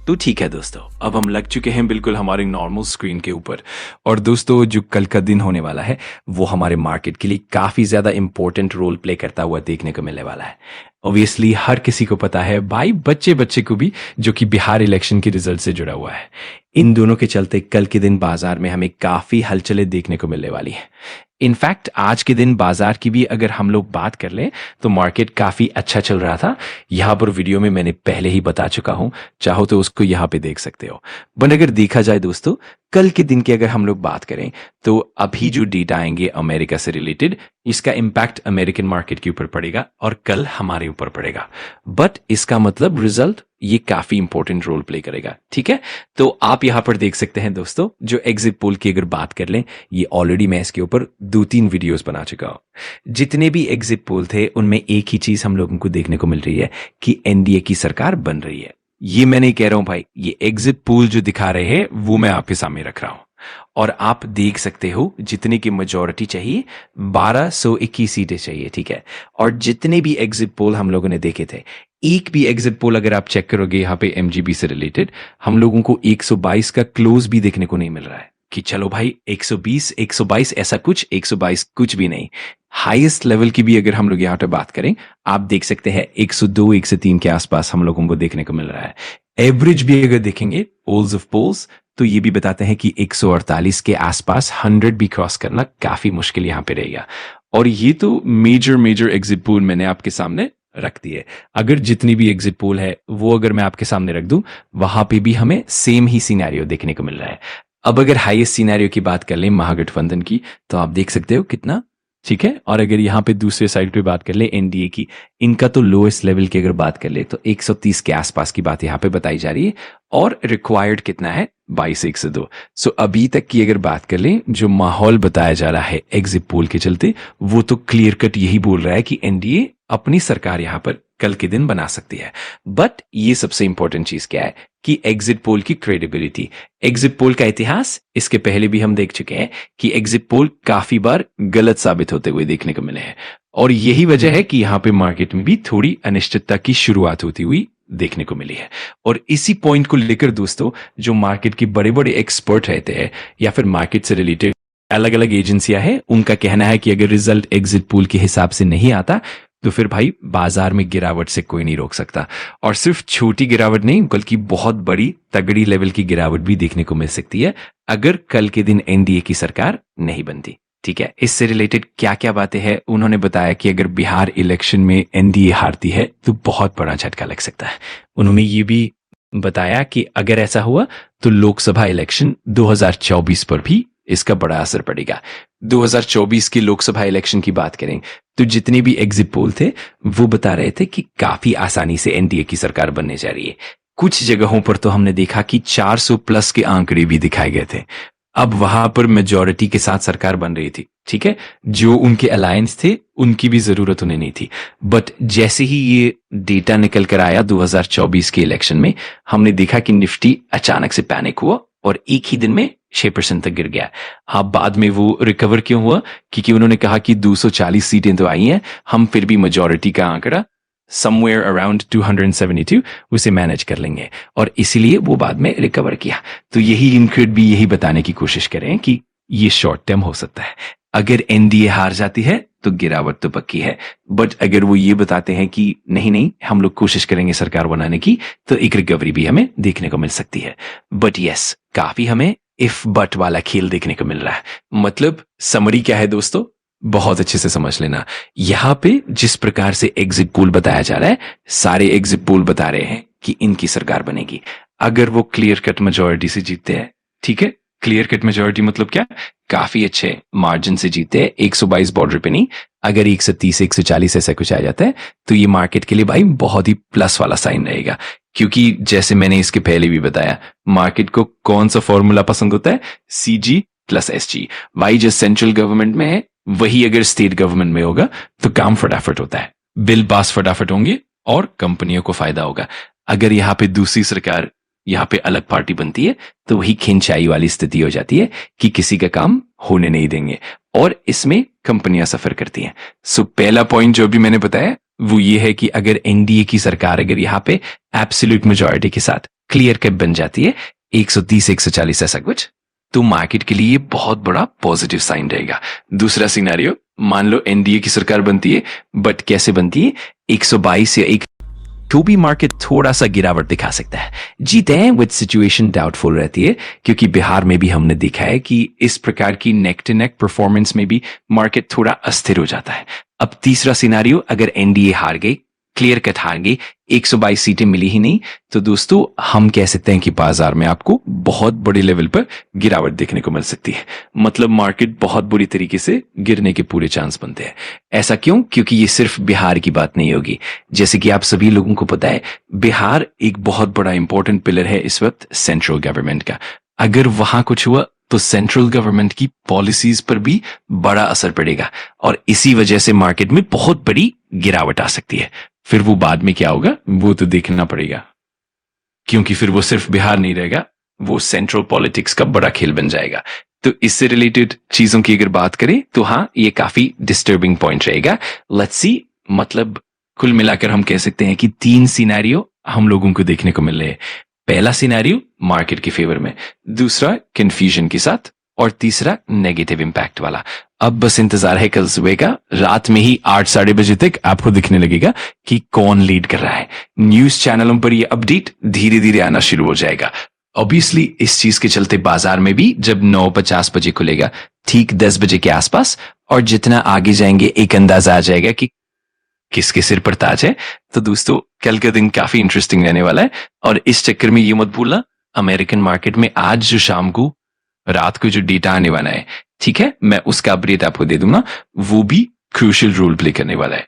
तो ठीक है दोस्तों, अब हम लग चुके हैं बिल्कुल हमारे नॉर्मल स्क्रीन के ऊपर। और दोस्तों जो कल का दिन होने वाला है वो हमारे मार्केट के लिए काफ़ी ज़्यादा इंपॉर्टेंट रोल प्ले करता हुआ देखने को मिलने वाला है। ऑब्वियसली हर किसी को पता है भाई, बच्चे बच्चे को भी, जो कि बिहार इलेक्शन के रिजल्ट से जुड़ा हुआ है। इन दोनों के चलते कल के दिन बाजार में हमें काफ़ी हलचलें देखने को मिलने वाली है। इनफैक्ट आज के दिन बाजार की भी अगर हम लोग बात कर लें तो मार्केट काफ़ी अच्छा चल रहा था। यहाँ पर वीडियो में मैंने पहले ही बता चुका हूँ, चाहो तो उसको यहाँ पे देख सकते हो। बट अगर देखा जाए दोस्तों, कल के दिन की अगर हम लोग बात करें तो अभी जो डेटा आएंगे अमेरिका से रिलेटेड, इसका इम्पैक्ट अमेरिकन मार्केट के ऊपर पड़ेगा और कल हमारे ऊपर पड़ेगा। बट इसका मतलब रिजल्ट ये काफी इंपॉर्टेंट रोल प्ले करेगा। ठीक है, तो आप यहां पर देख सकते हैं दोस्तों, जो एग्जिट पोल की अगर बात कर लें, ये ऑलरेडी मैं इसके ऊपर 2-3 वीडियोस बना चुका हूं। जितने भी एग्जिट पोल थे उनमें एक ही चीज हम लोगों को देखने को मिल रही है कि एनडीए की सरकार बन रही है। ये मैं नहीं कह रहा हूं भाई, ये एग्जिट पोल जो दिखा रहे हैं वो मैं आपके सामने रख रहा हूं। और आप देख सकते हो जितने की मेजोरिटी चाहिए 1221 सीटें चाहिए। ठीक है, और जितने भी एग्जिट पोल हम लोगों ने देखे थे, एक भी एग्जिट पोल अगर आप चेक करोगे यहाँ पे एमजीबी से रिलेटेड, हम लोगों को 122 का क्लोज भी देखने को नहीं मिल रहा है कि चलो भाई 120 122 ऐसा कुछ, 122 कुछ भी नहीं। हाईएस्ट लेवल की भी अगर हम लोग यहाँ पे बात करें, आप देख सकते हैं 102 103 के आसपास हम लोगों को देखने को मिल रहा है। एवरेज भी अगर देखेंगे पोल्स ऑफ पोल्स, तो ये भी बताते हैं कि 148 के आसपास 100 भी क्रॉस करना काफी मुश्किल यहाँ पे रहेगा। और ये तो मेजर एग्जिट पोल मैंने आपके सामने रख दिए। अगर जितनी भी एग्जिट पोल है वो अगर मैं आपके सामने रख दूं, वहां पे भी हमें सेम ही सिनेरियो देखने को मिल रहा है। अब अगर हाईएस्ट सिनेरियो की बात कर लें महागठबंधन की, तो आप देख सकते हो कितना। ठीक है, और अगर यहाँ पे दूसरे साइड पे बात कर ले एनडीए की, इनका तो लोएस्ट लेवल की अगर बात कर ले तो 130 के आसपास की बात यहाँ पे बताई जा रही है। और रिक्वायर्ड कितना है, 22-102। सो अभी तक की अगर बात कर लें, जो माहौल बताया जा रहा है एग्जिट पोल के चलते, वो तो क्लियर कट यही बोल रहा है कि एनडीए अपनी सरकार यहाँ पर कल के दिन बना सकती है। बट ये सबसे इंपॉर्टेंट चीज क्या है कि एग्जिट पोल की क्रेडिबिलिटी, एग्जिट पोल का इतिहास, इसके पहले भी हम देख चुके हैं कि एग्जिट पोल काफी बार गलत साबित होते हुए देखने को मिले हैं। और यही वजह है कि यहाँ पे मार्केट में भी थोड़ी अनिश्चितता की शुरुआत होती हुई देखने को मिली है। और इसी पॉइंट को लेकर दोस्तों, जो मार्केट के बड़े बड़े एक्सपर्ट रहते हैं या फिर मार्केट से रिलेटेड अलग अलग एजेंसियां हैं, उनका कहना है कि अगर रिजल्ट एग्जिट पोल के हिसाब से नहीं आता तो फिर भाई बाजार में गिरावट से कोई नहीं रोक सकता। और सिर्फ छोटी गिरावट नहीं, बल्कि बहुत बड़ी तगड़ी लेवल की गिरावट भी देखने को मिल सकती है अगर कल के दिन एनडीए की सरकार नहीं बनती। ठीक है, इससे रिलेटेड क्या क्या बातें हैं, उन्होंने बताया कि अगर बिहार इलेक्शन में एनडीए हारती है तो बहुत बड़ा झटका लग सकता है। उन्होंने ये भी बताया कि अगर ऐसा हुआ तो लोकसभा इलेक्शन 2024 पर भी इसका बड़ा असर पड़ेगा। 2024 की लोकसभा इलेक्शन की बात करें तो जितने भी एग्जिट पोल थे वो बता रहे थे कि काफी आसानी से एनडीए की सरकार बनने जा रही है। कुछ जगहों पर तो हमने देखा कि 400 प्लस के आंकड़े भी दिखाए गए थे। अब वहां पर मेजॉरिटी के साथ सरकार बन रही थी। ठीक है, जो उनके अलायंस थे उनकी भी जरूरत उन्हें नहीं थी। बट जैसे ही ये डेटा निकल कर आया 2024 के इलेक्शन में, हमने देखा कि निफ्टी अचानक से पैनिक हुआ और एक ही दिन में 6% तक गिर गया। अब बाद में वो रिकवर क्यों हुआ, क्योंकि उन्होंने कहा कि 240 सीटें तो आई हैं, हम फिर भी मेजॉरिटी का आंकड़ा समवेयर अराउंड 272 उसे मैनेज कर लेंगे, और इसीलिए वो बाद में रिकवर किया। तो यही इनक्रेड भी यही बताने की कोशिश करें कि ये शॉर्ट टर्म हो सकता है। अगर एनडीए हार जाती है तो गिरावट तो पक्की है, बट अगर वो ये बताते हैं कि नहीं हम लोग कोशिश करेंगे सरकार बनाने की, तो एक रिकवरी भी हमें देखने को मिल सकती है। बट यस, काफी हमें इफ बट वाला खेल देखने को मिल रहा है। मतलब समरी क्या है दोस्तों, बहुत अच्छे से समझ लेना। यहां पे जिस प्रकार से एग्जिट पोल बताया जा रहा है, सारे एग्जिट पोल बता रहे हैं कि इनकी सरकार बनेगी अगर वो क्लियर कट मेजॉरिटी से जीतते हैं। ठीक है, क्लियर कट मेजॉरिटी मतलब क्या, काफी अच्छे मार्जिन से जीते हैं, 122 बॉर्डर पे नहीं। अगर 130 140 ऐसा कुछ आ जाता है तो ये मार्केट के लिए भाई बहुत ही प्लस वाला साइन रहेगा। क्योंकि जैसे मैंने इसके पहले भी बताया, मार्केट को कौन सा फॉर्मूला पसंद होता है, CG + SG। वाई जो सेंट्रल गवर्नमेंट में है वही अगर स्टेट गवर्नमेंट में होगा तो काम फटाफट होता है, बिल पास फटाफट होंगे और कंपनियों को फायदा होगा। अगर यहाँ पे दूसरी सरकार, यहाँ पे अलग पार्टी बनती है तो वही खिंचाई वाली स्थिति हो जाती है कि किसी का काम होने नहीं देंगे, और इसमें कंपनियां सफर करती हैं। सो पहला पॉइंट जो भी मैंने बताया वो ये है कि अगर एनडीए की सरकार अगर यहाँ पे एब्सोल्यूट मेजॉरिटी के साथ क्लियर कट बन जाती है 130 140 ऐसा कुछ, तो मार्केट के लिए बहुत बड़ा पॉजिटिव साइन रहेगा। दूसरा सिनेरियो, मान लो एनडीए की सरकार बनती है, बट कैसे बनती है, 122 या एक तो भी मार्केट थोड़ा सा गिरावट दिखा सकता है। जीते हैं विद सिचुएशन डाउटफुल रहती है, क्योंकि बिहार में भी हमने देखा है कि इस प्रकार की नेक टू नेक परफॉर्मेंस में भी मार्केट थोड़ा अस्थिर हो जाता है। अब तीसरा सिनारियो, अगर एनडीए हार गई, क्लियर कट हार गई, 122 सीटें मिली ही नहीं, तो दोस्तों हम कह सकते हैं कि बाजार में आपको बहुत बड़े लेवल पर गिरावट देखने को मिल सकती है। मतलब मार्केट बहुत बुरी तरीके से गिरने के पूरे चांस बनते हैं। ऐसा क्यों? क्योंकि ये सिर्फ बिहार की बात नहीं होगी। जैसे कि आप सभी लोगों को पता है, बिहार एक बहुत बड़ा इंपॉर्टेंट पिलर है इस वक्त सेंट्रल गवर्नमेंट का। अगर वहां कुछ हुआ तो सेंट्रल गवर्नमेंट की पॉलिसीज पर भी बड़ा असर पड़ेगा, और इसी वजह से मार्केट में बहुत बड़ी गिरावट आ सकती है। फिर वो बाद में क्या होगा वो तो देखना पड़ेगा, क्योंकि फिर वो सिर्फ बिहार नहीं रहेगा, वो सेंट्रल पॉलिटिक्स का बड़ा खेल बन जाएगा। तो इससे रिलेटेड चीजों की अगर बात करें तो हाँ, ये काफी डिस्टर्बिंग पॉइंट रहेगा। लेट्स सी, मतलब कुल मिलाकर हम कह सकते हैं कि 3 सिनेरियो हम लोगों को देखने को मिल रहे हैं। पहला सिनेरियो मार्केट के फेवर में, दूसरा कंफ्यूजन के साथ, और तीसरा नेगेटिव इंपैक्ट वाला। अब बस इंतजार है कल सुबह का, रात में ही 8 साढ़े बजे तक आपको दिखने लगेगा कि कौन लीड कर रहा है। न्यूज चैनलों पर ये अपडेट धीरे धीरे आना शुरू हो जाएगा। ऑब्वियसली इस चीज के चलते बाजार में भी जब 9:50 बजे खुलेगा, ठीक 10 बजे के आसपास, और जितना आगे जाएंगे एक अंदाजा आ जाएगा कि किसके सिर पर ताज है। तो दोस्तों कल का दिन काफी इंटरेस्टिंग रहने वाला है, और इस चक्कर में ये मत भूलना, अमेरिकन मार्केट में आज जो शाम को रात को जो डेटा आने वाला है, ठीक है, मैं उसका अपडेट आपको दे दूंगा, वो भी क्रूशियल रोल प्ले करने वाला है।